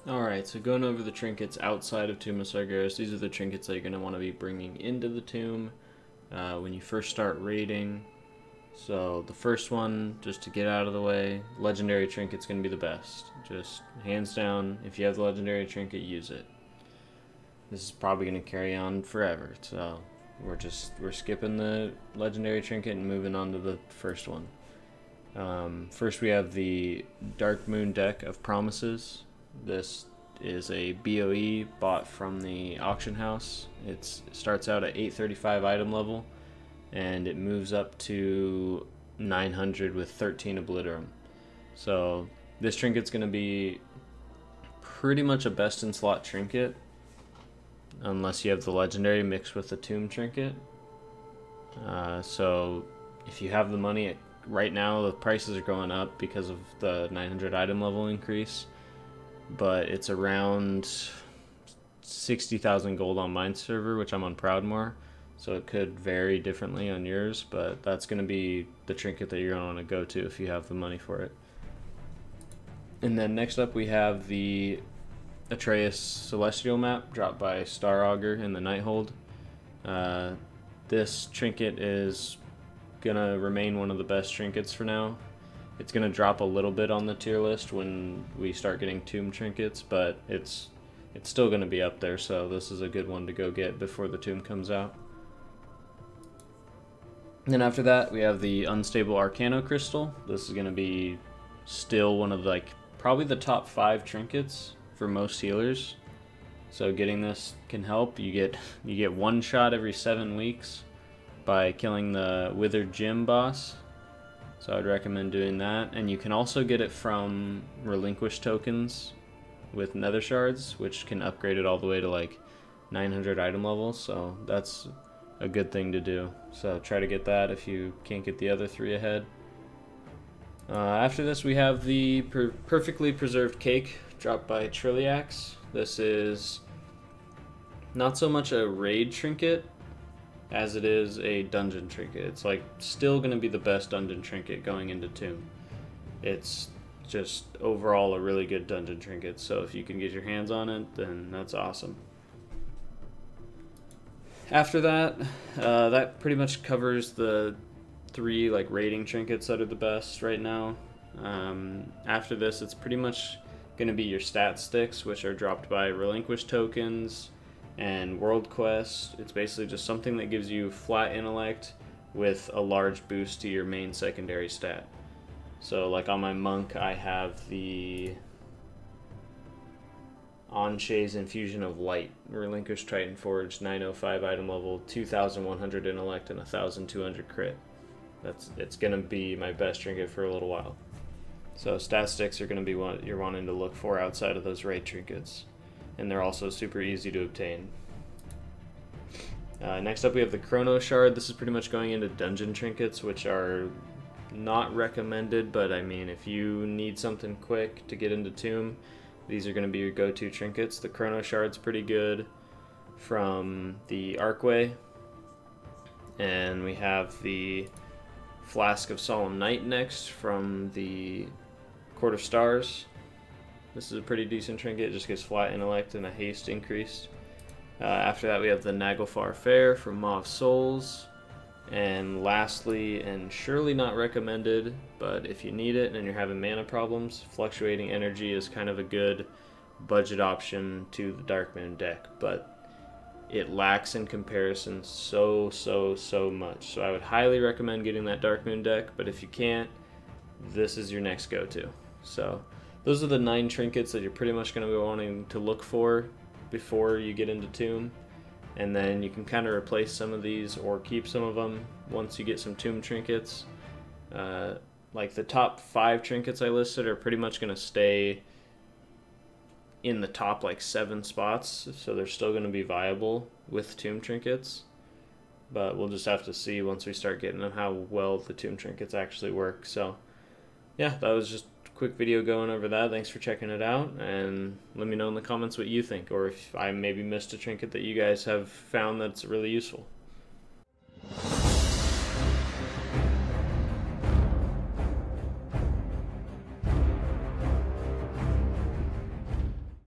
Alright, so going over the trinkets outside of Tomb of Sargeras, these are the trinkets that you're going to want to be bringing into the tomb when you first start raiding. So the first one, just to get out of the way, legendary trinket's going to be the best. Just hands down, if you have the legendary trinket, use it. This is probably going to carry on forever, so we're skipping the legendary trinket and moving on to the first one. First we have the Dark Moon deck of Promises. This is a BOE bought from the auction house. It starts out at 835 item level and it moves up to 900 with 13 Obliterum. So this trinket's going to be pretty much a best in slot trinket unless you have the legendary mixed with the tomb trinket. So if you have the money, right now the prices are going up because of the 900 item level increase, but it's around 60,000 gold on mine server, which I'm on Proudmoore, so it could vary differently on yours, but that's going to be the trinket that you're going to want to go to if you have the money for it. And then next up we have the Atreus Celestial map dropped by Star Augur in the Nighthold. This trinket is gonna remain one of the best trinkets for now. It's gonna drop a little bit on the tier list when we start getting tomb trinkets, but it's still gonna be up there, so this is a good one to go get before the tomb comes out. And then after that we have the Unstable Arcana Crystal. This is gonna be still one of probably the top 5 trinkets for most healers. So getting this can help. You get one shot every 7 weeks by killing the Withered Gym boss. So I'd recommend doing that. And you can also get it from relinquished tokens with nether shards, which can upgrade it all the way to 900 item levels. So that's a good thing to do. So try to get that if you can't get the other 3 ahead. After this we have the Perfectly Preserved Cake dropped by Trilliax. This is not so much a raid trinket as it is a dungeon trinket. It's still going to be the best dungeon trinket going into Tomb. It's just overall a really good dungeon trinket, so if you can get your hands on it, then that's awesome. After that, that pretty much covers the 3 raiding trinkets that are the best right now. After this, it's pretty much going to be your stat sticks, which are dropped by relinquished tokens and world quest. It's basically just something that gives you flat intellect with a large boost to your main secondary stat. So on my monk, I have the Anshe's Infusion of Light, relinquished Titan Forge, 905 item level, 2100 intellect, and 1200 crit. It's gonna be my best trinket for a little while. So stat sticks are gonna be what you're wanting to look for outside of those raid trinkets, and they're also super easy to obtain. Next up we have the Chrono Shard. This is pretty much going into dungeon trinkets, which are not recommended, but I mean if you need something quick to get into Tomb, these are going to be your go-to trinkets. The Chrono Shard's pretty good from the Archway, and we have the Flask of Solemn Night next from the Court of Stars. This is a pretty decent trinket. It just gives flat intellect and a haste increase. After that we have the Naga Firefare from Maw of Souls. And lastly, and surely not recommended, but if you need it and you're having mana problems, Fluctuating Energy is kind of a good budget option to the Dark Moon deck, but it lacks in comparison so much. So I would highly recommend getting that Dark Moon deck, but if you can't, this is your next go-to. So those are the 9 trinkets that you're pretty much going to be wanting to look for before you get into Tomb. And then you can kind of replace some of these or keep some of them once you get some tomb trinkets. The top 5 trinkets I listed are pretty much going to stay in the top 7 spots, so they're still going to be viable with tomb trinkets. But we'll just have to see once we start getting them how well the tomb trinkets actually work. So yeah, that was just quick video going over that. Thanks for checking it out, and let me know in the comments what you think, or if I maybe missed a trinket that you guys have found that's really useful.